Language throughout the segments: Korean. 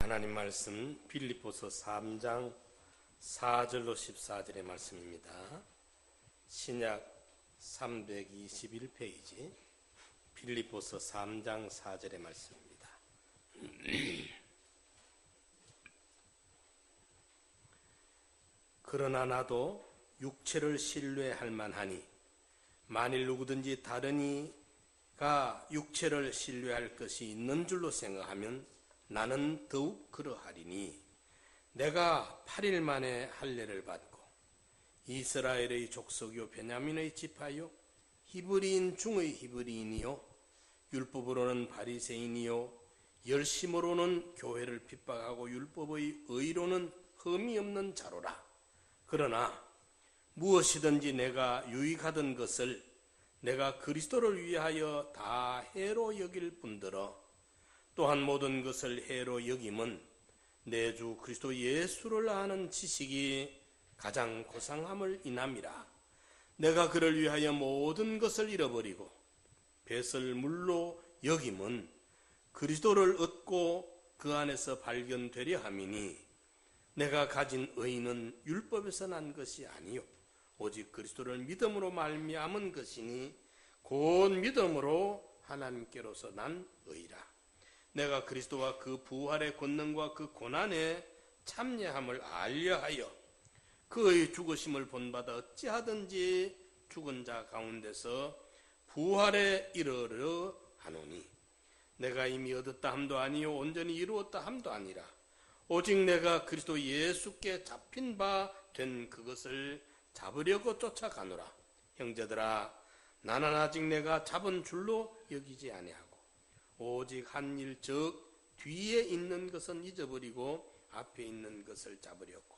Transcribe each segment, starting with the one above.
하나님 말씀 빌립보서 3장 4절로 14절의 말씀입니다. 신약 321페이지 빌립보서 3장 4절의 말씀입니다. 그러나 나도 육체를 신뢰할 만하니 만일 누구든지 다른 이가 육체를 신뢰할 것이 있는 줄로 생각하면 나는 더욱 그러하리니 내가 8일 만에 할례를 받고 이스라엘의 족속이요 베냐민의 지파요 히브리인 중의 히브리인이요 율법으로는 바리새인이요 열심으로는 교회를 핍박하고 율법의 의로는 흠이 없는 자로라. 그러나 무엇이든지 내가 유익하던 것을 내가 그리스도를 위하여 다 해로 여길 뿐더러 또한 모든 것을 해로 여김은 내 주 그리스도 예수를 아는 지식이 가장 고상함을 인함이라. 내가 그를 위하여 모든 것을 잃어버리고 뱃을 물로 여김은 그리스도를 얻고 그 안에서 발견되려 함이니 내가 가진 의는 율법에서 난 것이 아니요 오직 그리스도를 믿음으로 말미암은 것이니 곧 믿음으로 하나님께로서 난 의라. 내가 그리스도와 그 부활의 권능과 그 고난에 참여함을 알려하여 그의 죽으심을 본받아 어찌하든지 죽은 자 가운데서 부활에 이르러 하노니 내가 이미 얻었다 함도 아니요 온전히 이루었다 함도 아니라 오직 내가 그리스도 예수께 잡힌 바 된 그것을 잡으려고 쫓아가노라. 형제들아 나는 아직 내가 잡은 줄로 여기지 아니하고 오직 한 일 즉 뒤에 있는 것은 잊어버리고 앞에 있는 것을 잡으려고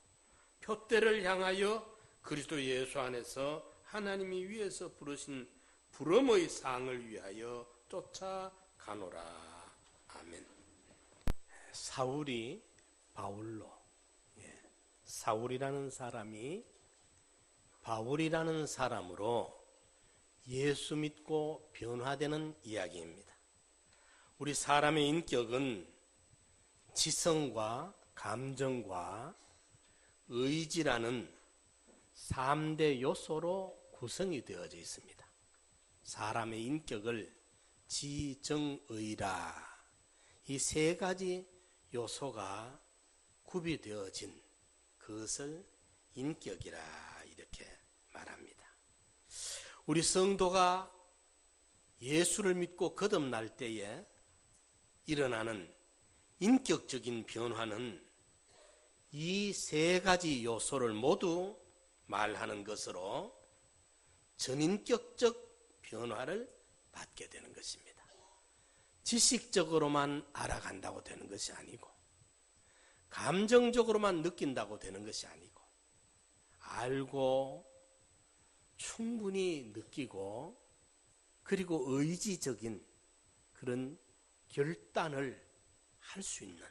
표대를 향하여 그리스도 예수 안에서 하나님이 위에서 부르신 부름의 상을 위하여 쫓아가노라. 아멘. 사울이 바울로, 사울이라는 사람이 바울이라는 사람으로 예수 믿고 변화되는 이야기입니다. 우리 사람의 인격은 지성과 감정과 의지라는 3대 요소로 구성이 되어져 있습니다. 사람의 인격을 지정의라 이 세 가지 요소가 구비되어진 그것을 인격이라 이렇게 말합니다. 우리 성도가 예수를 믿고 거듭날 때에 일어나는 인격적인 변화는 이 세 가지 요소를 모두 말하는 것으로 전인격적 변화를 받게 되는 것입니다. 지식적으로만 알아간다고 되는 것이 아니고 감정적으로만 느낀다고 되는 것이 아니고 알고 충분히 느끼고 그리고 의지적인 그런 결단을 할 수 있는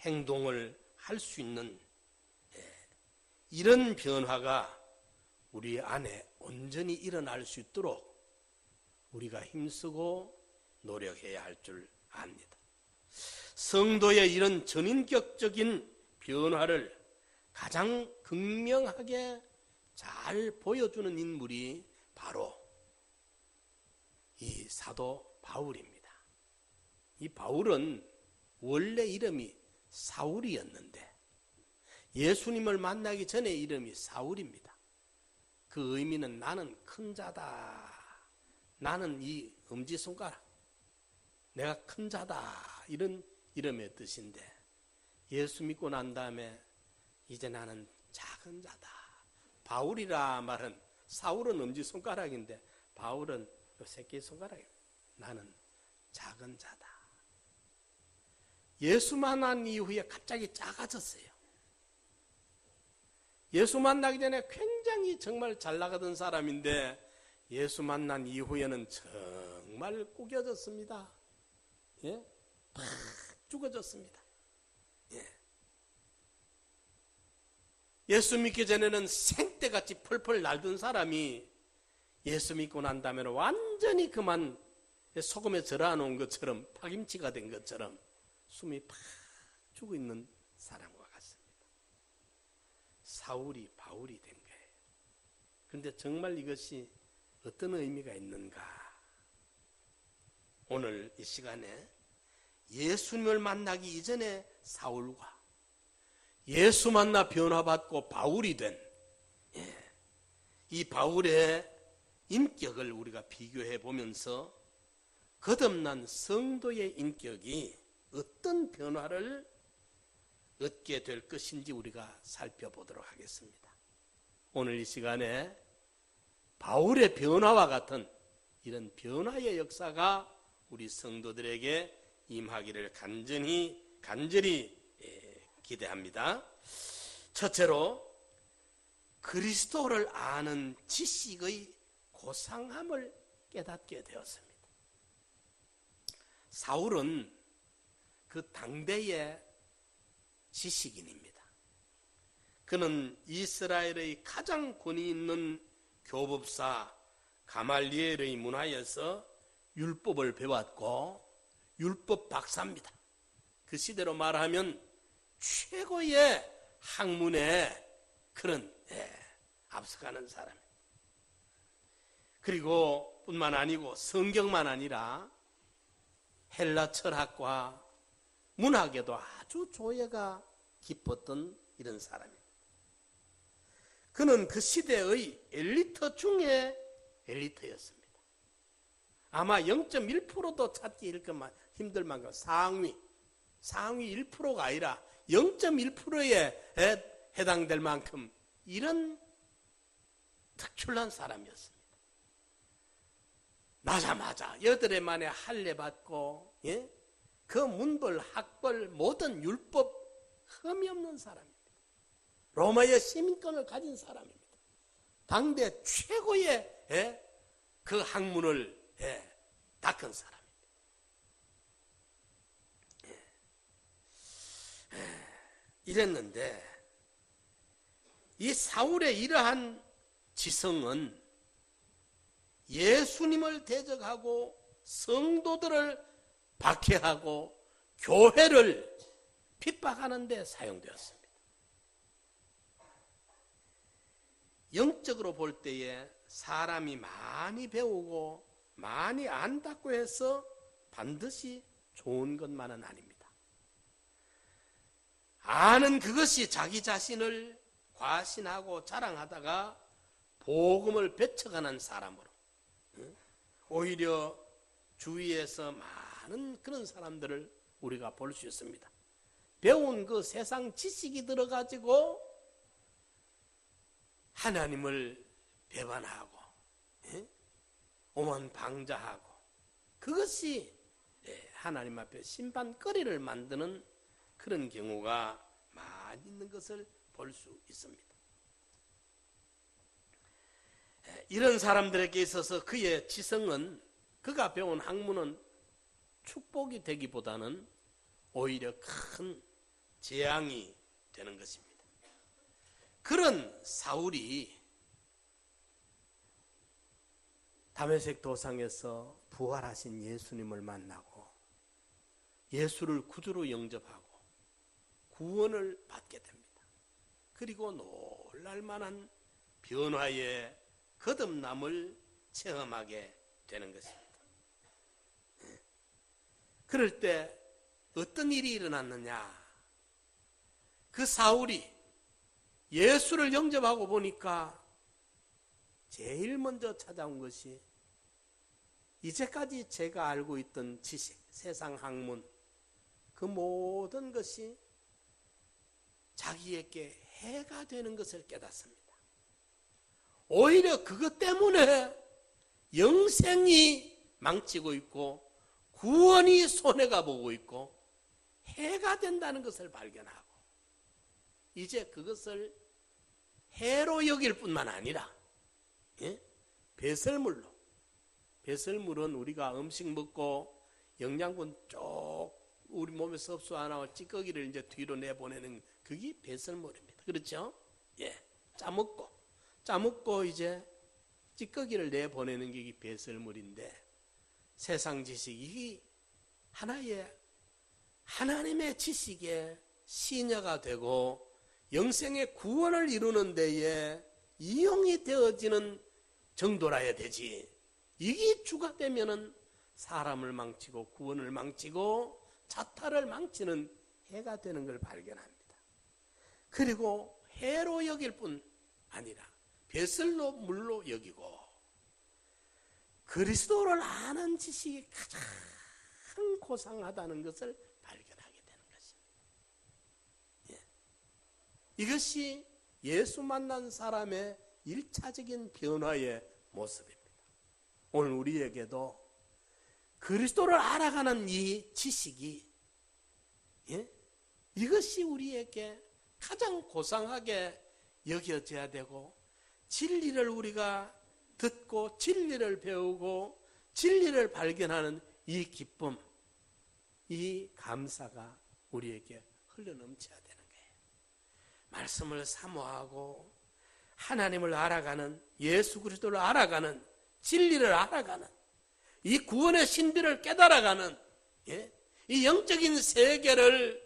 행동을 할 수 있는 이런 변화가 우리 안에 온전히 일어날 수 있도록 우리가 힘쓰고 노력해야 할 줄 압니다. 성도의 이런 전인격적인 변화를 가장 극명하게 잘 보여주는 인물이 바로 이 사도 바울입니다. 이 바울은 원래 이름이 사울이었는데 예수님을 만나기 전에 이름이 사울입니다. 그 의미는 나는 큰 자다. 나는 이 엄지손가락. 내가 큰 자다. 이런 이름의 뜻인데 예수 믿고 난 다음에 이제 나는 작은 자다. 바울이라 말은 사울은 엄지손가락인데 바울은 요 새끼손가락이에요. 나는 작은 자다. 예수 만난 이후에 갑자기 작아졌어요. 예수 만나기 전에 굉장히 정말 잘 나가던 사람인데 예수 만난 이후에는 정말 구겨졌습니다. 팍 죽어졌습니다. 예수 믿기 전에는 생떼같이 펄펄 날던 사람이 예수 믿고 난 다음에는 완전히 소금에 절여 놓은 것처럼 파김치가 된 것처럼 숨이 팍 춤추고 있는 사람과 같습니다. 사울이 바울이 된 거예요. 그런데 정말 이것이 어떤 의미가 있는가? 오늘 이 시간에 예수님을 만나기 이전에 사울과 예수 만나 변화받고 바울이 된 이 바울의 인격을 우리가 비교해 보면서 거듭난 성도의 인격이 어떤 변화를 얻게 될 것인지 우리가 살펴보도록 하겠습니다. 오늘 이 시간에 바울의 변화와 같은 이런 변화의 역사가 우리 성도들에게 임하기를 간절히 기대합니다. 첫째로 그리스도를 아는 지식의 고상함을 깨닫게 되었습니다. 사울은 그 당대의 지식인입니다. 그는 이스라엘의 가장 권위 있는 교법사 가말리엘의 문화에서 율법을 배웠고 율법 박사입니다. 그 시대로 말하면 최고의 학문에 그런 앞서가는 사람입니다. 그리고 뿐만 아니고 성경만 아니라 헬라 철학과 문학에도 아주 조예가 깊었던 이런 사람입니다. 그는 그 시대의 엘리트 중에 엘리트였습니다. 아마 0.1%도 찾기 힘들 만큼 상위 1%가 아니라 0.1%에 해당될 만큼 이런 특출난 사람이었습니다. 나자마자 8해 만에 할례 받고 그 문벌, 학벌, 모든 율법 흠이 없는 사람입니다. 로마의 시민권을 가진 사람입니다. 당대 최고의 그 학문을 닦은 사람입니다. 이랬는데 이 사울의 이러한 지성은 예수님을 대적하고 성도들을 박해하고 교회를 핍박하는 데 사용되었습니다. 영적으로 볼 때에 사람이 많이 배우고 많이 안다고 해서 반드시 좋은 것만은 아닙니다. 아는 그것이 자기 자신을 과신하고 자랑하다가 복음을 배척하는 사람으로 오히려 주위에서 많은 그런 사람들을 우리가 볼 수 있습니다. 배운 그 세상 지식이 들어가지고 하나님을 배반하고 오만 방자하고 그것이 하나님 앞에 심판거리를 만드는 그런 경우가 많이 있는 것을 볼 수 있습니다. 이런 사람들에게 있어서 그의 지성은 그가 배운 학문은 축복이 되기보다는 오히려 큰 재앙이 되는 것입니다. 그런 사울이 다메섹 도상에서 부활하신 예수님을 만나고 예수를 구주로 영접하고 구원을 받게 됩니다. 그리고 놀랄만한 변화의 거듭남을 체험하게 되는 것입니다. 그럴 때 어떤 일이 일어났느냐? 그 사울이 예수를 영접하고 보니까 제일 먼저 찾아온 것이 이제까지 제가 알고 있던 지식, 세상 학문, 그 모든 것이 자기에게 해가 되는 것을 깨닫습니다. 오히려 그것 때문에 영생이 망치고 있고 구원이 손해가 보고 있고 해가 된다는 것을 발견하고 이제 그것을 해로 여길 뿐만 아니라 배설물은 우리가 음식 먹고 영양분 쭉 우리 몸에서 흡수 안 하고 찌꺼기를 이제 뒤로 내보내는 그게 배설물입니다. 그렇죠? 짜먹고 이제 찌꺼기를 내보내는 게 배설물인데 세상 지식이 하나의 하나님의 지식에 시녀가 되고 영생의 구원을 이루는 데에 이용이 되어지는 정도라야 되지. 이게 주가 되면은 사람을 망치고 구원을 망치고 자타를 망치는 해가 되는 걸 발견합니다. 그리고 해로 여길 뿐 아니라 벼슬로 물로 여기고 그리스도를 아는 지식이 가장 고상하다는 것을 발견하게 되는 것입니다. 예. 이것이 예수 만난 사람의 1차적인 변화의 모습입니다. 오늘 우리에게도 그리스도를 알아가는 이 지식이 이것이 우리에게 가장 고상하게 여겨져야 되고 진리를 우리가 듣고 진리를 배우고 진리를 발견하는 이 기쁨, 이 감사가 우리에게 흘러넘쳐야 되는 거예요. 말씀을 사모하고 하나님을 알아가는, 예수 그리스도를 알아가는, 진리를 알아가는, 이 구원의 신비를 깨달아가는 이 영적인 세계를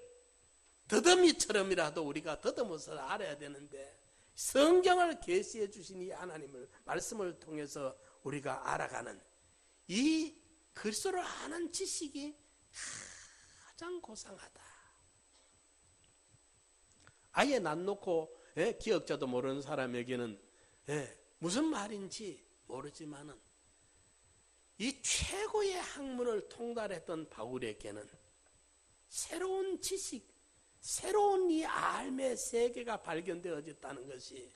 더듬이처럼이라도 우리가 더듬어서 알아야 되는데 성경을 계시해 주신 이 하나님을 말씀을 통해서 우리가 알아가는 이 그리스도를 아는 지식이 가장 고상하다. 아예 난 놓고 기억자도 모르는 사람에게는 무슨 말인지 모르지만은 이 최고의 학문을 통달했던 바울에게는 새로운 지식, 새로운 이 알의 세계가 발견되어졌다는 것이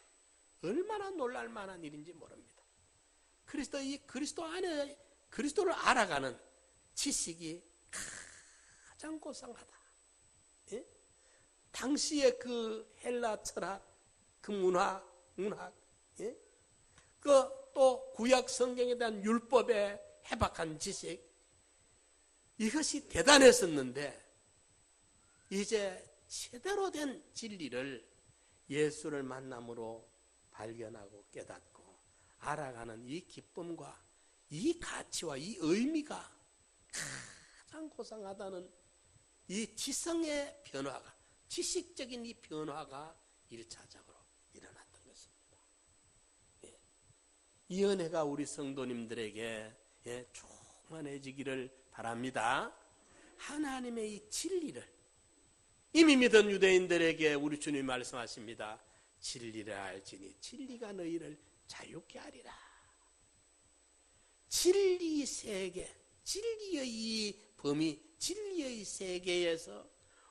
얼마나 놀랄 만한 일인지 모릅니다. 그리스도 안에 그리스도를 알아가는 지식이 가장 고상하다. 당시의 그 헬라 철학, 그 문학, 그 또 구약 성경에 대한 율법의 해박한 지식, 이것이 대단했었는데 이제 제대로 된 진리를 예수를 만남으로 발견하고 깨닫고 알아가는 이 기쁨과 이 가치와 이 의미가 가장 고상하다는 이 지성의 변화가, 지식적인 이 변화가 1차적으로 일어났던 것입니다. 이 은혜가 우리 성도님들에게 충만해지기를 바랍니다. 하나님의 이 진리를 이미 믿은 유대인들에게 우리 주님이 말씀하십니다. 진리를 알지니 진리가 너희를 자유케 하리라. 진리 세계, 진리의 이 범위, 진리의 세계에서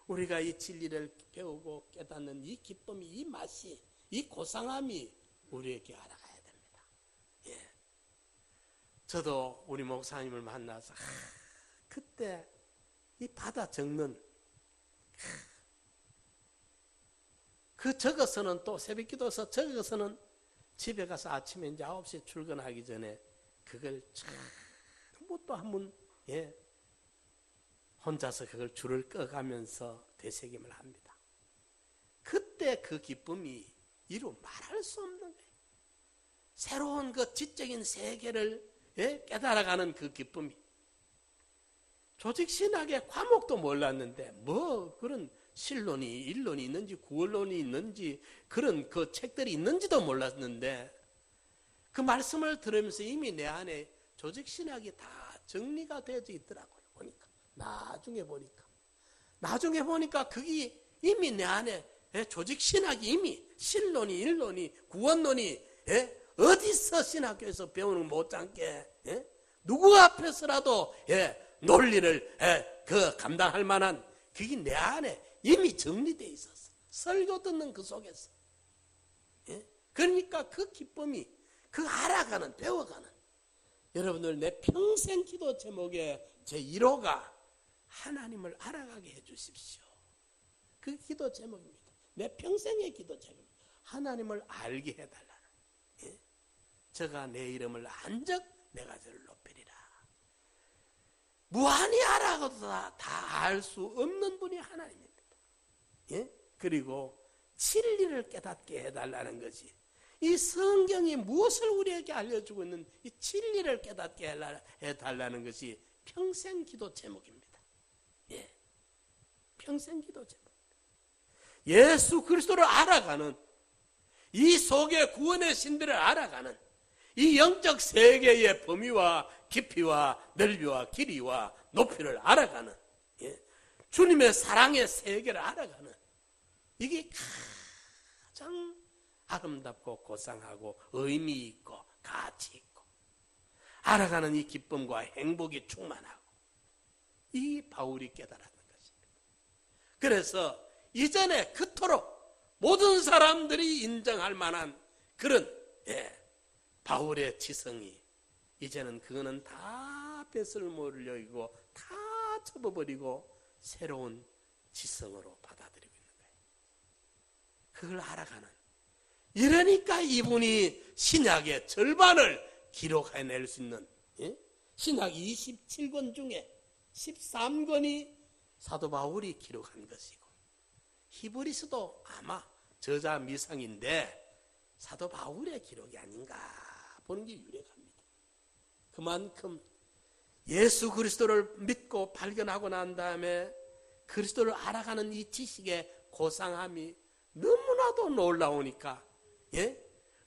우리가 이 진리를 배우고 깨닫는 이 기쁨이, 이 맛이, 이 고상함이 우리에게 알아가야 됩니다. 저도 우리 목사님을 만나서 그때 이 받아 적는 그 적어서는 또 새벽기도서 적어서는 집에 가서 아침에 이제 9시에 출근하기 전에 그걸 전부 또 한번 혼자서 그걸 줄을 꺼가면서 되새김을 합니다. 그때 그 기쁨이 이루 말할 수 없는 거예요. 새로운 그 지적인 세계를 깨달아가는 그 기쁨이. 조직신학의 과목도 몰랐는데 뭐 그런 신론이, 일론이 있는지 구원론이 있는지 그런 그 책들이 있는지도 몰랐는데 그 말씀을 들으면서 이미 내 안에 조직신학이 다 정리가 되어져 있더라고요. 나중에 보니까 그게 이미 내 안에 조직신학이 이미 신론이, 일론이, 구원론이 어디서 신학교에서 배우는 못지않게 누구 앞에서라도 논리를 그 감당할 만한 그게 내 안에 이미 정리되어 있었어. 설교 듣는 그 속에서. 그러니까 그 기쁨이, 그 알아가는, 배워가는, 여러분들 내 평생 기도 제목의 제1호가 하나님을 알아가게 해주십시오. 그 기도 제목입니다. 내 평생의 기도 제목. 하나님을 알게 해달라는. 저가 내 이름을 한적 내가 저를 높이리라. 무한히 알아가도 다 알 수 없는 분이 하나님입니다. 그리고 진리를 깨닫게 해달라는 것이, 이 성경이 무엇을 우리에게 알려주고 있는 이 진리를 깨닫게 해달라는 것이 평생 기도 제목입니다. 평생 기도 제목. 예수 그리스도를 알아가는, 이 속에 구원의 신비를 알아가는, 이 영적 세계의 범위와 깊이와 넓이와 길이와 높이를 알아가는, 주님의 사랑의 세계를 알아가는, 이게 가장 아름답고 고상하고 의미 있고 가치 있고 알아가는 이 기쁨과 행복이 충만하고, 이 바울이 깨달았는 것입니다. 그래서 이전에 그토록 모든 사람들이 인정할 만한 그런 바울의 지성이 이제는 그거는 다 뱃을 몰려이고 다 접어버리고 새로운 지성으로 받아들이고 있는 거예요. 그걸 알아가는, 이러니까 이분이 신약의 절반을 기록해낼 수 있는, 신약 27권 중에 13권이 사도 바울이 기록한 것이고, 히브리서도 아마 저자 미상인데 사도 바울의 기록이 아닌가 보는 게 유력합니다. 그만큼 예수 그리스도를 믿고 발견하고 난 다음에 그리스도를 알아가는 이 지식의 고상함이 너무나도 놀라우니까,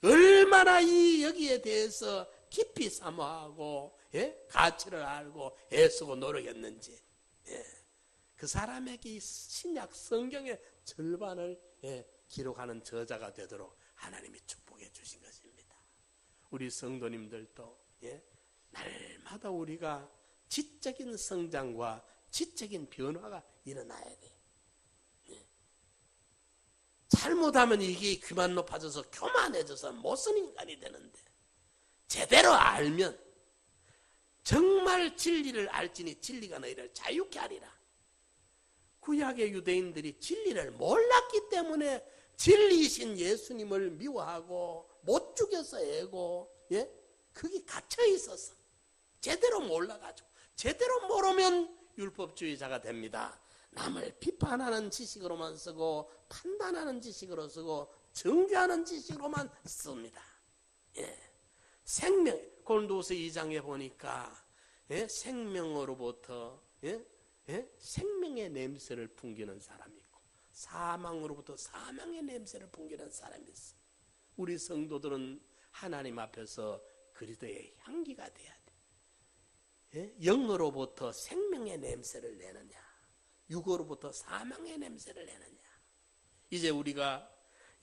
얼마나 이 여기에 대해서 깊이 사모하고 가치를 알고 애쓰고 노력했는지, 그 사람에게 이 신약 성경의 절반을 기록하는 저자가 되도록 하나님이 축복해 주신 것입니다. 우리 성도님들도 날마다 우리가 지적인 성장과 지적인 변화가 일어나야 돼요. 잘못하면 이게 그만 높아져서 교만해져서 못쓰는 인간이 되는데, 제대로 알면 정말 진리를 알지니 진리가 너희를 자유케 하리라. 구약의 유대인들이 진리를 몰랐기 때문에 진리이신 예수님을 미워하고 못 죽여서 애고, 그게 갇혀 있었어. 제대로 몰라가지고, 제대로 모르면 율법주의자가 됩니다. 남을 비판하는 지식으로만 쓰고 판단하는 지식으로 쓰고 정죄하는 지식으로만 씁니다. 생명, 고린도후서 2장에 보니까 생명으로부터 생명의 냄새를 풍기는 사람이 있고 사망으로부터 사망의 냄새를 풍기는 사람이 있어. 우리 성도들은 하나님 앞에서 그리스도의 향기가 돼야 돼. 영으로부터 생명의 냄새를 내느냐, 육으로부터 사망의 냄새를 내느냐. 이제 우리가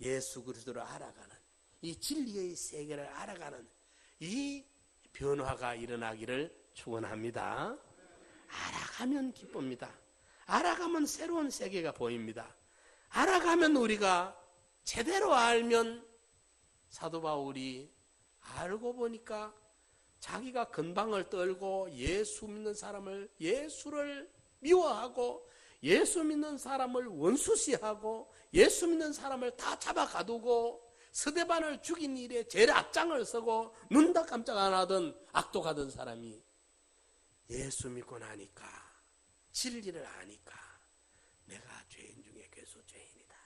예수 그리스도를 알아가는, 이 진리의 세계를 알아가는 이 변화가 일어나기를 축원합니다. 알아가면 기쁩니다. 알아가면 새로운 세계가 보입니다. 알아가면, 우리가 제대로 알면, 사도 바울이 알고 보니까 자기가 건방을 떨고 예수 믿는 사람을, 예수를 미워하고 예수 믿는 사람을 원수시하고 예수 믿는 사람을 다 잡아가두고 스데반을 죽인 일에 제일 앞장을 서고 눈도 깜짝 안 하던 악독하던 사람이 예수 믿고 나니까, 진리를 아니까 내가 죄인 중에 괴수 죄인이다.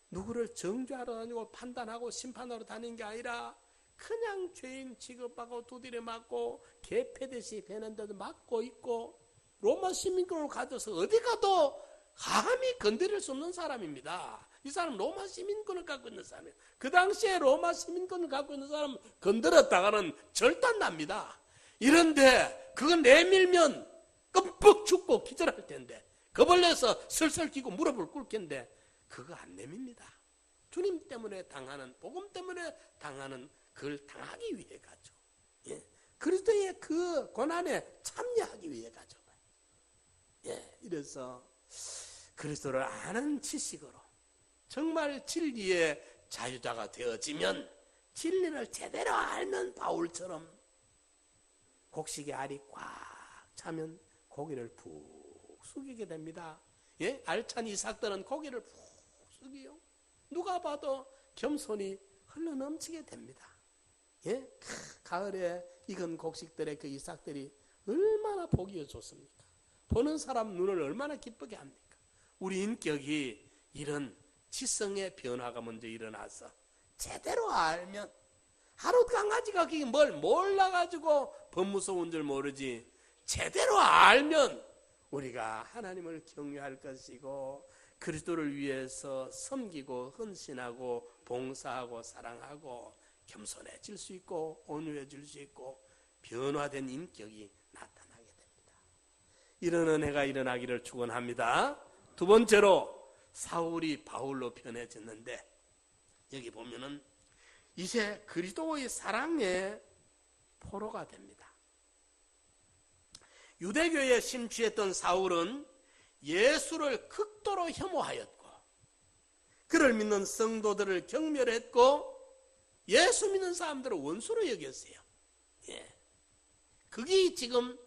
누구를 정죄하러 다니고 판단하고 심판하러 다니는 게 아니라 그냥 죄인 취급하고 두드려 맞고 개 패듯이 베는데도 맞고 있고 로마 시민권을 가져서 어디 가도 감히 건드릴 수 없는 사람입니다. 이 사람 로마 시민권을 갖고 있는 사람이에요. 그 당시에 로마 시민권을 갖고 있는 사람 건드렸다가는 절단납니다. 이런데 그거 내밀면 끔뻑 죽고 기절할 텐데, 겁을내서 슬슬 끼고 무릎을 꿇을 텐데 그거 안 내밉니다. 주님 때문에 당하는, 복음 때문에 당하는, 그걸 당하기 위해 가죠. 그리스도의 그 고난에 참여하기 위해 가죠. 이래서 그리스도를 아는 지식으로 정말 진리의 자유자가 되어지면, 진리를 제대로 알면 바울처럼 곡식의 알이 꽉 차면 고기를 푹 숙이게 됩니다. 알찬 이삭들은 고기를 푹 숙이요. 누가 봐도 겸손히 흘러넘치게 됩니다. 가을에 익은 곡식들의 그 이삭들이 얼마나 보기에 좋습니까? 보는 사람 눈을 얼마나 기쁘게 합니까? 우리 인격이 이런 지성의 변화가 먼저 일어나서 제대로 알면, 하루 강아지가 그게 뭘 몰라가지고 법 무서운 줄 모르지, 제대로 알면 우리가 하나님을 경외할 것이고 그리스도를 위해서 섬기고 헌신하고 봉사하고 사랑하고 겸손해질 수 있고 온유해질 수 있고 변화된 인격이 나타나게 됩니다. 이런 은혜가 일어나기를 축원합니다. 두 번째로 사울이 바울로 변해졌는데 여기 보면은 이제 그리스도의 사랑의 포로가 됩니다. 유대교에 심취했던 사울은 예수를 극도로 혐오하였고 그를 믿는 성도들을 경멸했고 예수 믿는 사람들을 원수로 여겼어요. 그게 지금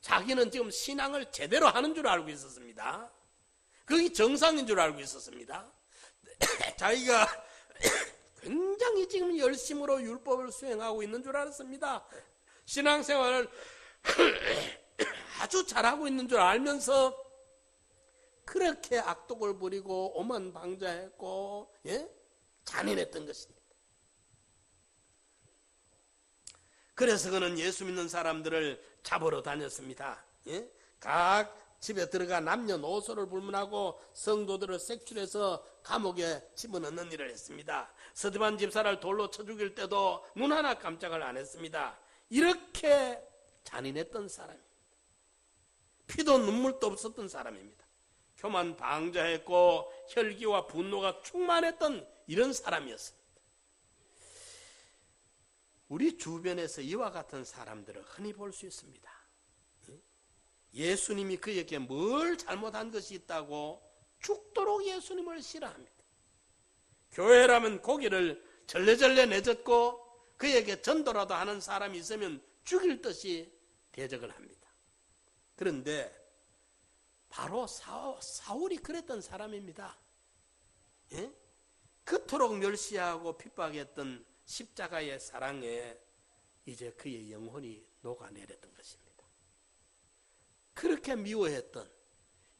자기는 지금 신앙을 제대로 하는 줄 알고 있었습니다. 그게 정상인 줄 알고 있었습니다. 자기가 굉장히 지금 열심으로 율법을 수행하고 있는 줄 알았습니다. 신앙생활을 아주 잘하고 있는 줄 알면서 그렇게 악독을 부리고 오만방자했고 잔인했던 것입니다. 그래서 그는 예수 믿는 사람들을 잡으러 다녔습니다. 각 집에 들어가 남녀노소를 불문하고 성도들을 색출해서 감옥에 집어넣는 일을 했습니다. 스데반 집사를 돌로 쳐 죽일 때도 눈 하나 깜짝을 안 했습니다. 이렇게 잔인했던 사람입니다. 피도 눈물도 없었던 사람입니다. 교만 방자했고 혈기와 분노가 충만했던 이런 사람이었습니다. 우리 주변에서 이와 같은 사람들을 흔히 볼 수 있습니다. 예수님이 그에게 뭘 잘못한 것이 있다고 죽도록 예수님을 싫어합니다. 교회라면 고기를 절레절레 내젓고 그에게 전도라도 하는 사람이 있으면 죽일 듯이 대적을 합니다. 그런데 바로 사울이 그랬던 사람입니다. 그토록 멸시하고 핍박했던 십자가의 사랑에 이제 그의 영혼이 녹아내렸던 것입니다. 그렇게 미워했던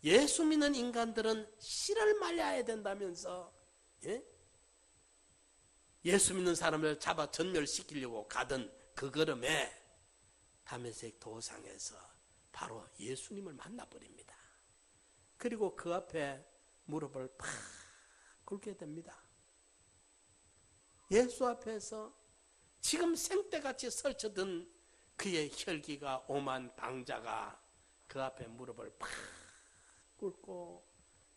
예수 믿는 인간들은 씨를 말려야 된다면서 예수 믿는 사람을 잡아 전멸시키려고 가던 그 걸음에 다메섹 도상에서 바로 예수님을 만나버립니다. 그리고 그 앞에 무릎을 팍 꿇게 됩니다. 예수 앞에서 지금 생떼같이 설쳐든 그의 혈기가 오만 방자가 그 앞에 무릎을 팍 꿇고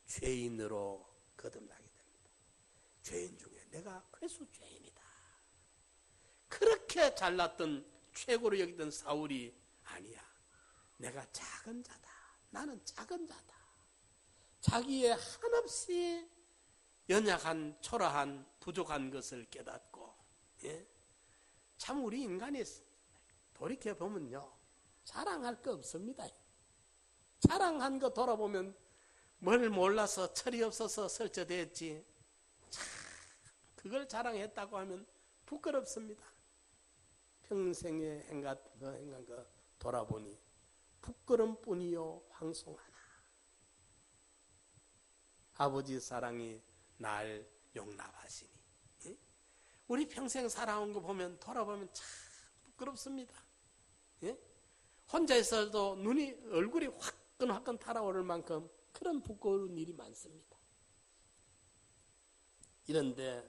죄인으로 거듭나게 됩니다. 죄인 중에 내가 괴수 죄인이다. 그렇게 잘났던 최고로 여기던 사울이 아니야. 내가 작은 자다. 나는 작은 자다. 자기의 한없이 연약한 초라한 부족한 것을 깨닫고 참 우리 인간이 돌이켜보면요 자랑할 거 없습니다. 자랑한 거 돌아보면 뭘 몰라서 철이 없어서 설쳐댔지 참 그걸 자랑했다고 하면 부끄럽습니다. 평생에 행한 거 돌아보니 부끄럼뿐이요 황송하나. 아버지 사랑이 날 용납하시니 우리 평생 살아온 거 보면 돌아보면 참 부끄럽습니다. 혼자 있어도 얼굴이 화끈화끈 달아오를 만큼 그런 부끄러운 일이 많습니다. 이런데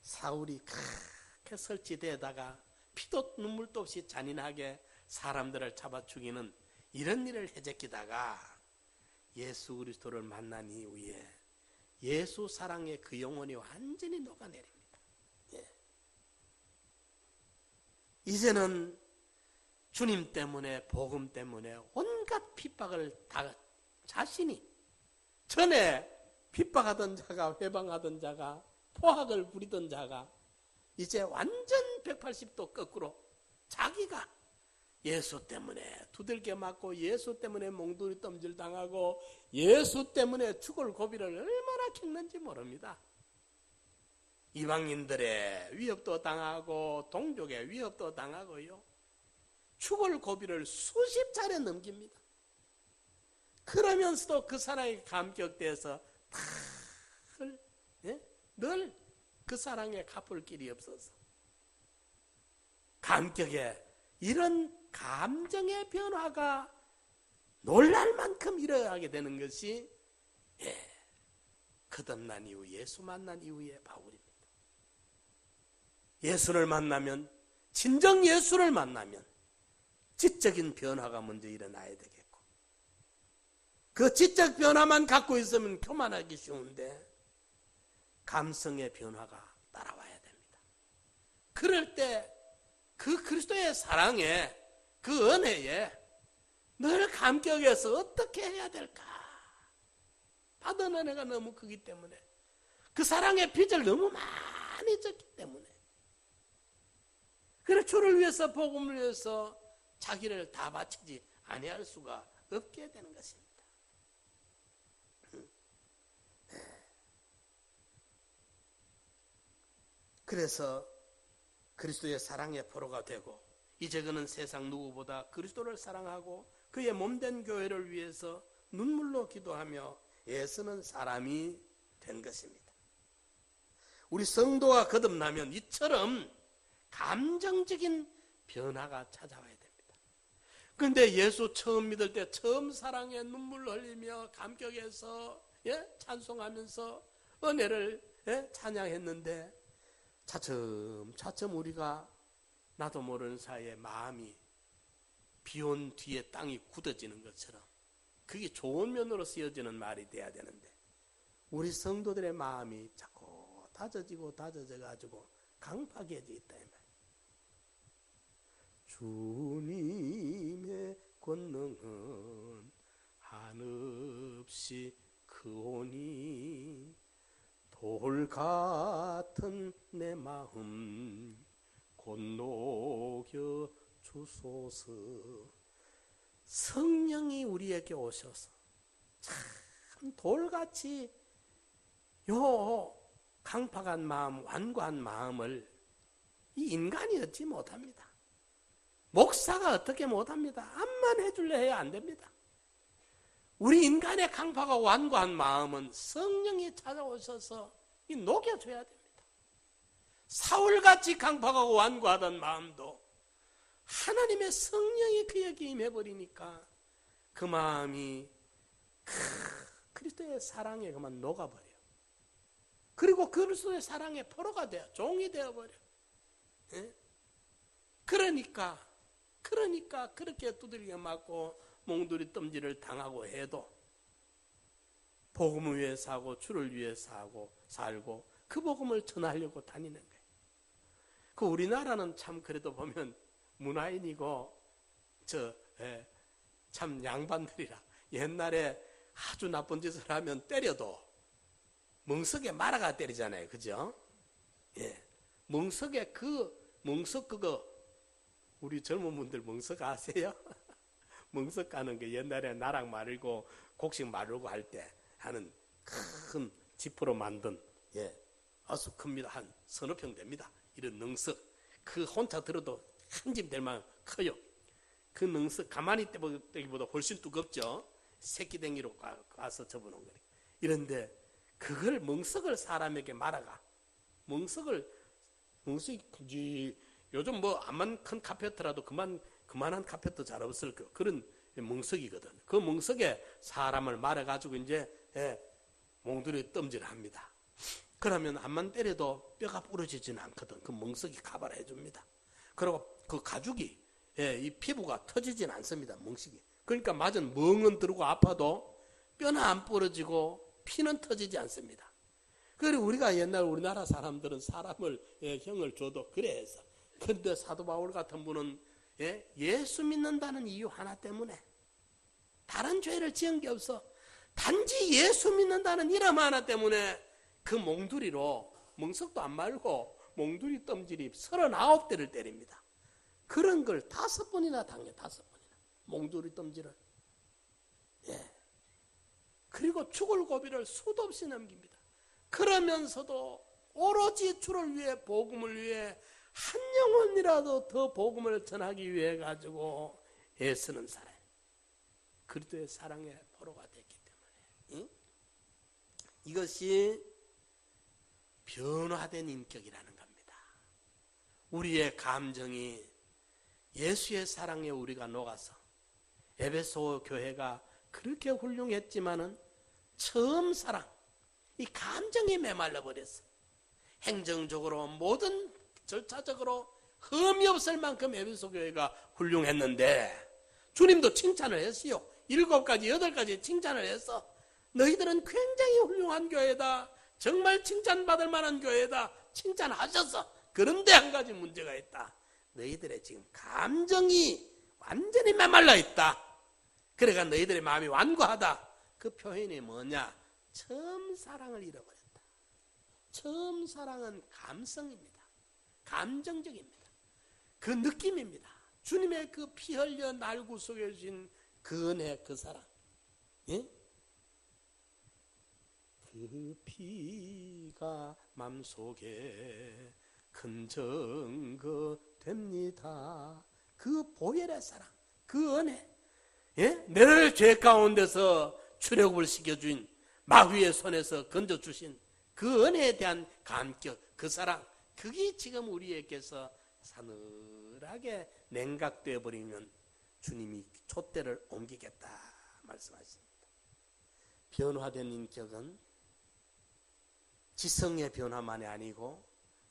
사울이 그렇게 설치되다가 피도 눈물도 없이 잔인하게 사람들을 잡아 죽이는 이런 일을 해제키다가 예수 그리스도를 만난 이후에 예수 사랑의 그 영혼이 완전히 녹아내립니다. 이제는 주님 때문에 복음 때문에 온갖 핍박을 다 자신이 전에 핍박하던 자가 회방하던 자가 포악을 부리던 자가 이제 완전 180도 거꾸로 자기가 예수 때문에 두들겨 맞고 예수 때문에 몽둥이 덤질 당하고 예수 때문에 죽을 고비를 얼마나 겪는지 모릅니다. 이방인들의 위협도 당하고 동족의 위협도 당하고요. 죽을 고비를 수십 차례 넘깁니다. 그러면서도 그 사랑에 감격돼서 늘 그 사랑에 갚을 길이 없어서 감격에 이런 감정의 변화가 놀랄 만큼 일어나게 되는 것이 거듭난 이후 예수 만난 이후의 바울입니다. 예수를 만나면, 진정 예수를 만나면 지적인 변화가 먼저 일어나야 되겠고, 그 지적 변화만 갖고 있으면 교만하기 쉬운데 감성의 변화가 따라와야 됩니다. 그럴 때 그 그리스도의 사랑에, 그 은혜에 늘 감격해서 어떻게 해야 될까? 받은 은혜가 너무 크기 때문에, 그 사랑의 빚을 너무 많이 졌기 때문에, 그래서 주를 위해서, 복음을 위해서 자기를 다 바치지 아니할 수가 없게 되는 것입니다. 그래서 그리스도의 사랑의 포로가 되고, 이제 그는 세상 누구보다 그리스도를 사랑하고 그의 몸된 교회를 위해서 눈물로 기도하며 애쓰는 사람이 된 것입니다. 우리 성도가 거듭나면 이처럼 감정적인 변화가 찾아와야 됩니다. 그런데 예수 처음 믿을 때 처음 사랑에 눈물 흘리며 감격해서 찬송하면서 은혜를 찬양했는데, 차츰 우리가 나도 모르는 사이에 마음이 비온 뒤에 땅이 굳어지는 것처럼, 그게 좋은 면으로 쓰여지는 말이 돼야 되는데, 우리 성도들의 마음이 자꾸 다져져가지고 강팍해져 있다 이 말. 주님의 권능은 한없이 크오니 돌 같은 내 마음 곧 녹여 주소서. 성령이 우리에게 오셔서 참 돌같이 강팍한 마음, 완고한 마음을 이 인간이 얻지 못합니다. 목사가 어떻게 못합니다. 암만 해줄래 해야 안 됩니다. 우리 인간의 강팍하고 완고한 마음은 성령이 찾아오셔서 녹여줘야 됩니다. 사울같이 강팍하고 완고하던 마음도 하나님의 성령이 그에게 임해버리니까 그 마음이 그리스도의 사랑에 그만 녹아버려. 그리고 그리스도의 사랑의 포로가 돼요. 종이 되어버려. 그러니까 그렇게 두들겨 맞고 몽두리 뜸질을 당하고 해도 복음을 위해 사고 주를 위해 살고 그 복음을 전하려고 다니는 거예요. 그 우리나라는 참 그래도 보면 문화인이고 참 양반들이라 옛날에 아주 나쁜 짓을 하면 때려도 멍석에 말아가 때리잖아요. 그죠? 멍석에 멍석 그거 우리 젊은 분들 멍석 아세요? 멍석 가는 게 옛날에 나락 마르고 곡식 마르고 할 때 하는 큰 지프로 만든 아주 큽니다. 한 서너 평 됩니다. 이런 능석. 그 혼자 들어도 한 짐 될 만큼 커요. 그 능석 가만히 떼기보다 훨씬 두껍죠. 새끼댕이로 가서 접어놓은 거예요. 이런데 그걸 멍석을 사람에게 말아가. 멍석이 요즘 뭐 암만 큰 카페트라도 그만한 카페트 잘 없을 거 그런 멍석이거든. 그 멍석에 사람을 말아가지고 이제 몽두리 뜸질합니다. 그러면 암만 때려도 뼈가 부러지지는 않거든. 그 멍석이 가발해 줍니다. 그리고 그 가죽이 이 피부가 터지진 않습니다. 멍석이. 그러니까 맞은 멍은 들고 아파도 뼈는 안 부러지고 피는 터지지 않습니다. 그리고 우리가 옛날 우리나라 사람들은 사람을 형을 줘도 그래 해서. 그런데 사도 바울 같은 분은 예수 믿는다는 이유 하나 때문에 다른 죄를 지은 게 없어. 단지 예수 믿는다는 이름 하나 때문에 그 몽두리로 멍석도 안 말고 몽두리 뜸질이 39대를 때립니다. 그런 걸 5번이나 당해. 5번이나 몽두리 뜸질을. 그리고 죽을 고비를 수도 없이 넘깁니다. 그러면서도 오로지 주를 위해 복음을 위해 한 영혼이라도 더 복음을 전하기 위해 가지고 애쓰는 사람. 그리스도의 사랑의 포로가 됐기 때문에 이것이 변화된 인격이라는 겁니다. 우리의 감정이 예수의 사랑에 우리가 녹아서 에베소 교회가 그렇게 훌륭했지만은 처음 사랑, 이 감정이 메말라 버렸어. 행정적으로 모든 절차적으로 흠이 없을 만큼 에베소 교회가 훌륭했는데 주님도 칭찬을 했어요. 7가지, 8가지 칭찬을 했어. 너희들은 굉장히 훌륭한 교회다. 정말 칭찬받을 만한 교회다. 칭찬하셨어. 그런데 한 가지 문제가 있다. 너희들의 지금 감정이 완전히 메말라 있다. 그러니까 너희들의 마음이 완고하다. 그 표현이 뭐냐? 처음 사랑을 잃어버렸다. 처음 사랑은 감성입니다. 감정적입니다. 그 느낌입니다. 주님의 그 피 흘려 날 구속해 주신 그 은혜, 그 사랑. 예? 그 피가 맘속에 큰 증거 됩니다. 그 보혈의 사랑, 그 은혜. 예? 너를 죄 가운데서 출애굽을 시켜준 마귀의 손에서 건져주신 그 은혜에 대한 감격, 그 사랑, 그게 지금 우리에게서 사늘하게 냉각되어 버리면 주님이 촛대를 옮기겠다 말씀하십니다. 변화된 인격은 지성의 변화만이 아니고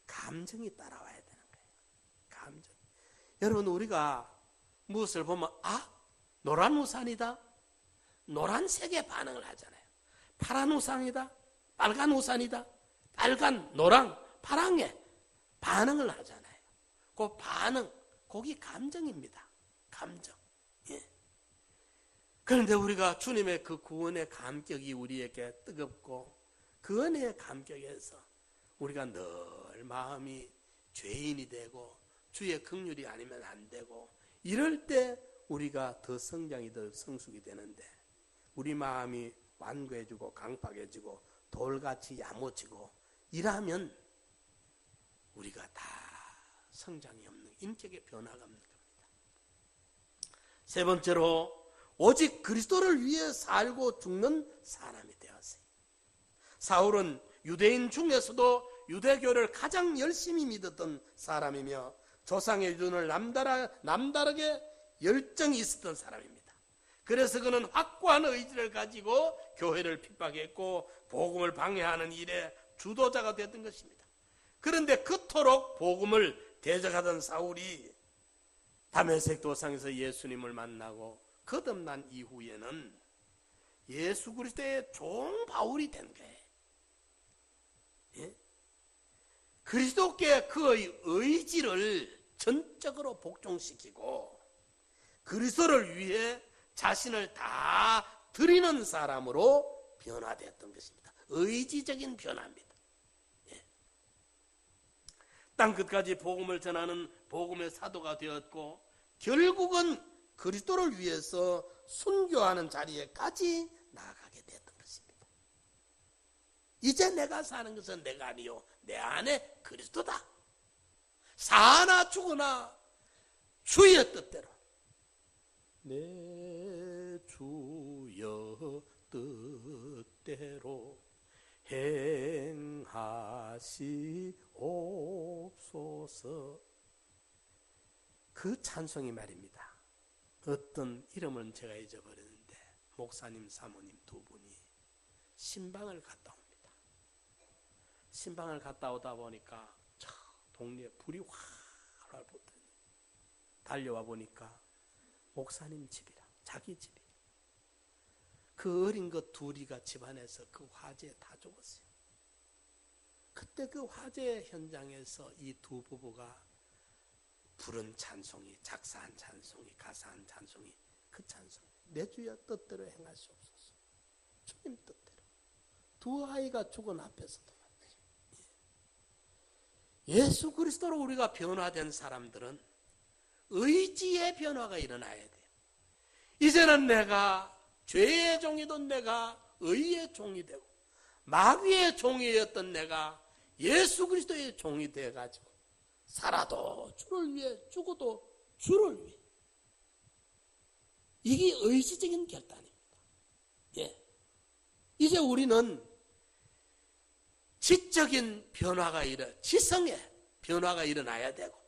감정이 따라와야 되는 거예요. 감정. 여러분, 우리가 무엇을 보면 노란 우산이다, 노란색에 반응을 하잖아요. 파란 우산이다, 빨간 우산이다, 빨간, 노랑, 파랑에 반응을 하잖아요. 그 반응, 그게 감정입니다. 감정. 예. 그런데 우리가 주님의 그 구원의 감격이 우리에게 뜨겁고 그 은혜의 감격에서 우리가 늘 마음이 죄인이 되고 주의 긍휼이 아니면 안 되고 이럴 때 우리가 더 성장이 더 성숙이 되는데 우리 마음이 완고해지고 강팍해지고 돌같이 야무지고 이러면 우리가 다 성장이 없는, 인격의 변화가 없는 겁니다. 세 번째로 오직 그리스도를 위해 살고 죽는 사람이 되었어요. 사울은 유대인 중에서도 유대교를 가장 열심히 믿었던 사람이며 조상의 유전을 남다르게 열정이 있었던 사람입니다. 그래서 그는 확고한 의지를 가지고 교회를 핍박했고 복음을 방해하는 일에 주도자가 됐던 것입니다. 그런데 그토록 복음을 대적하던 사울이 다메섹 도상에서 예수님을 만나고 거듭난 이후에는 예수 그리스도의 종 바울이 된 거예요. 예? 그리스도께 그의 의지를 전적으로 복종시키고 그리스도를 위해 자신을 다 드리는 사람으로 변화되었던 것입니다. 의지적인 변화입니다. 예. 땅 끝까지 복음을 전하는 복음의 사도가 되었고 결국은 그리스도를 위해서 순교하는 자리에까지 나아가게 되었던 것입니다. 이제 내가 사는 것은 내가 아니요 내 안에 그리스도다. 사나 죽으나 주의 뜻대로 내 주여 뜻대로 행하시옵소서. 그 찬송이 말입니다. 어떤 이름은 제가 잊어버렸는데 목사님 사모님 두 분이 신방을 갔다 옵니다. 신방을 갔다 오다 보니까 저 동네에 불이 활활 붙어 달려와 보니까 목사님 집이라, 자기 집이라. 그 어린 것 둘이가 집안에서 그 화재에 다 죽었어요. 그때 그 화재 현장에서 이 두 부부가 부른 찬송이, 작사한 찬송이, 가사한 찬송이, 그 찬송, 내 주여 뜻대로 행하시옵소서. 주님 뜻대로. 두 아이가 죽은 앞에서도 말이죠. 예수 그리스도로 우리가 변화된 사람들은 의지의 변화가 일어나야 돼요. 이제는 내가 죄의 종이던 내가 의의 종이 되고 마귀의 종이었던 내가 예수 그리스도의 종이 되어가지고 살아도 주를 위해 죽어도 주를 위해. 이게 의지적인 결단입니다. 예. 이제 우리는 지적인 변화가 지성의 변화가 일어나야 되고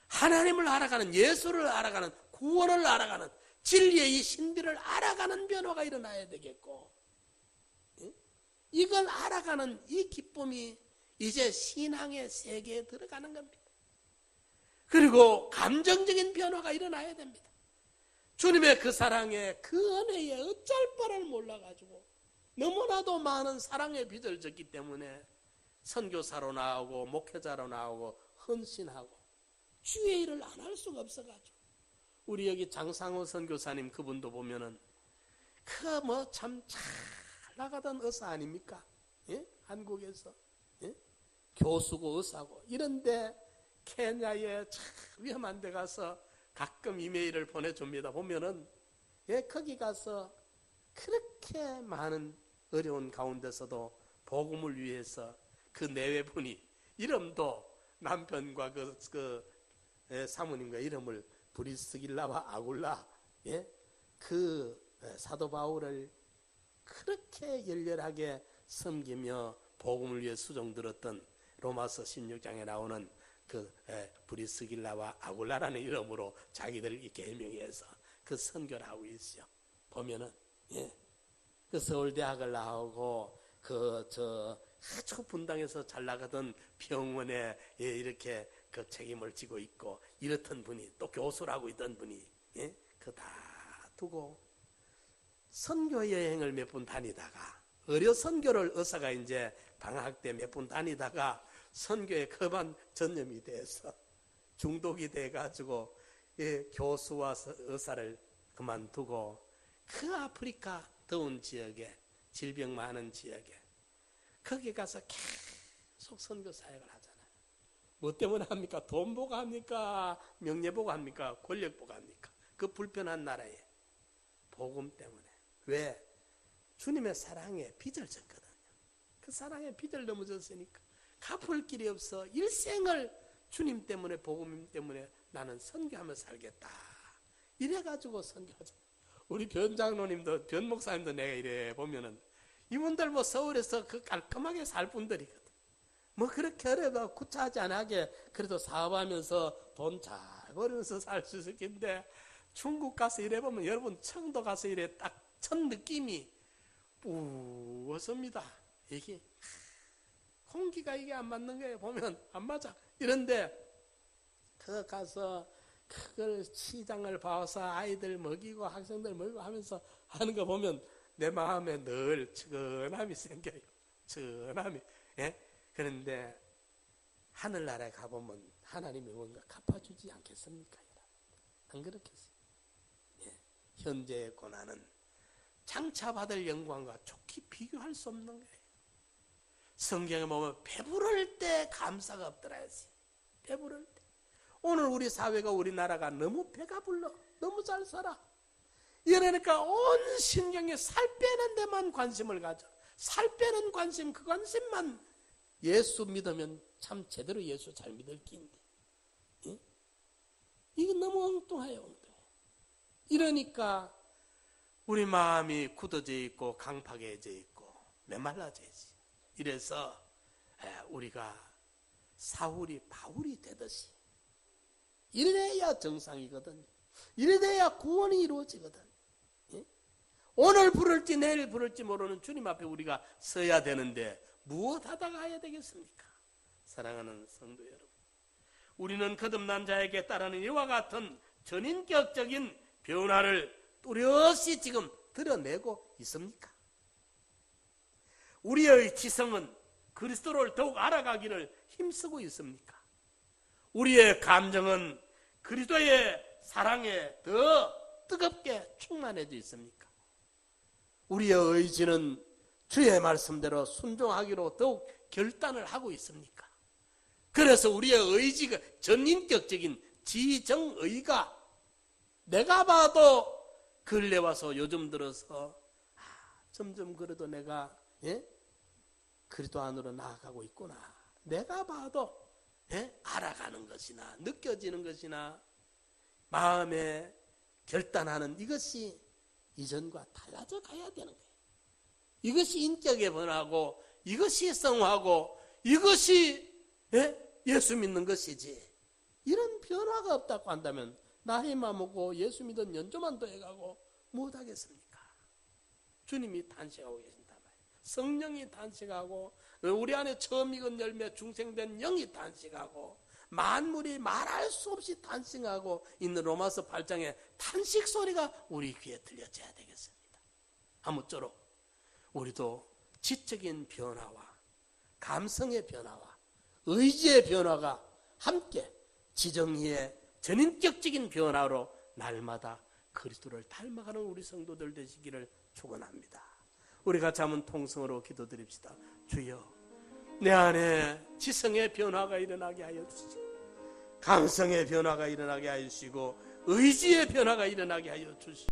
하나님을 알아가는, 예수를 알아가는, 구원을 알아가는 진리의 이 신비를 알아가는 변화가 일어나야 되겠고, 이걸 알아가는 이 기쁨이 이제 신앙의 세계에 들어가는 겁니다. 그리고 감정적인 변화가 일어나야 됩니다. 주님의 그 사랑에, 그 은혜에 어쩔 바를 몰라가지고 너무나도 많은 사랑의 빚을 졌기 때문에 선교사로 나오고 목회자로 나오고 헌신하고 주의 일을 안 할 수가 없어가지고, 우리 여기 장상호 선교사님 그분도 보면은 그 뭐 참 잘 나가던 의사 아닙니까? 예? 한국에서 교수고 의사고 이런데 케냐에 참 위험한 데 가서 가끔 이메일을 보내줍니다. 보면은 거기 가서 그렇게 많은 어려운 가운데서도 복음을 위해서 그 내외분이 이름도 남편과 그 사모님과 이름을 브리스길라와 아굴라, 그 사도 바울을 그렇게 열렬하게 섬기며 복음을 위해 수종들었던 로마서 16장에 나오는 그 브리스길라와 아굴라라는 이름으로 자기들 개명해서 그 선교를 하고 있어요. 보면은 그 서울대학을 나오고 아주 분당에서 잘 나가던 병원에 이렇게 그 책임을 지고 있고 이렇던 분이 또 교수라고 있던 분이 그 다 두고 선교 여행을 몇 번 다니다가 의료 선교를 의사가 이제 방학 때 몇 번 다니다가 선교에 그만 전념이 돼서 중독이 돼가지고 교수와 의사를 그만두고 그 아프리카 더운 지역에 질병 많은 지역에 거기 가서 계속 선교 사역을 하잖아요. 뭐 때문에 합니까? 돈 보고 합니까? 명예 보고 합니까? 권력 보고 합니까? 그 불편한 나라에 복음 때문에. 왜? 주님의 사랑에 빚을 졌거든요. 그 사랑에 빚을 넘어졌으니까 갚을 길이 없어 일생을 주님 때문에 복음 때문에 나는 선교하며 살겠다. 이래가지고 선교하자. 우리 변 장로님도 변 목사님도 내가 이래 보면은 이분들 뭐 서울에서 그 깔끔하게 살 분들이거든. 뭐 그렇게 어려도 구차하지 않게 그래도 사업하면서 돈 잘 벌면서 살 수 있을 텐데 중국 가서 이래 보면 여러분 청도 가서 이래 딱 첫 느낌이 뿌었습니다. 이게 공기가 이게 안 맞는 거예요. 보면 안 맞아. 이런데 그 가서 그걸 시장을 봐서 아이들 먹이고 학생들 먹이고 하면서 하는 거 보면 내 마음에 늘 측은함이 생겨요. 측은함이. 그런데 하늘나라에 가보면 하나님이 뭔가 갚아주지 않겠습니까? 안 그렇겠어요? 현재의 고난은 장차 받을 영광과 좋게 비교할 수 없는 거예요. 성경에 보면 배부를 때 감사가 없더라 했어요. 배부를 때. 오늘 우리 사회가 우리나라가 너무 배가 불러. 너무 잘 살아. 이러니까 온 신경에 살 빼는 데만 관심을 가져. 살 빼는 관심, 그 관심만 예수 믿으면 참 제대로 예수 잘 믿을 끼인데. 이게 너무 엉뚱해요. 엉뚱해. 이러니까 우리 마음이 굳어져 있고 강팍해져 있고 메말라져 있어요. 이래서 우리가 사울이 바울이 되듯이 이래야 정상이거든요. 이래야 구원이 이루어지거든. 오늘 부를지 내일 부를지 모르는 주님 앞에 우리가 서야 되는데 무엇 하다가 가야 되겠습니까? 사랑하는 성도 여러분, 우리는 거듭난 자에게 따르는 이와 같은 전인격적인 변화를 뚜렷이 지금 드러내고 있습니까? 우리의 지성은 그리스도를 더욱 알아가기를 힘쓰고 있습니까? 우리의 감정은 그리스도의 사랑에 더 뜨겁게 충만해져 있습니까? 우리의 의지는 주의 말씀대로 순종하기로 더욱 결단을 하고 있습니까? 그래서 우리의 의지가 전인격적인 지정의가 내가 봐도 근래 와서 요즘 들어서 점점 그래도 내가 그리스도 안으로 나아가고 있구나. 내가 봐도 알아가는 것이나 느껴지는 것이나 마음에 결단하는 이것이 이전과 달라져 가야 되는 거예요. 이것이 인격의 변화고 이것이 성화고 이것이 예수 믿는 것이지. 이런 변화가 없다고 한다면 나이만 먹고 예수 믿은 연조만 더해가고 못하겠습니까? 주님이 탄식하고 계신단 말이에요. 성령이 탄식하고 우리 안에 처음 익은 열매 중생된 영이 탄식하고 만물이 말할 수 없이 탄식하고 있는 로마서 8장의 탄식 소리가 우리 귀에 들려져야 되겠습니다. 아무쪼록 우리도 지적인 변화와 감성의 변화와 의지의 변화가 함께 지정의의 전인격적인 변화로 날마다 그리스도를 닮아가는 우리 성도들 되시기를 축원합니다. 우리 같이 한번 통성으로 기도드립시다. 주여, 내 안에 지성의 변화가 일어나게 하여 주시고 감성의 변화가 일어나게 하여 주시고 의지의 변화가 일어나게 하여 주시고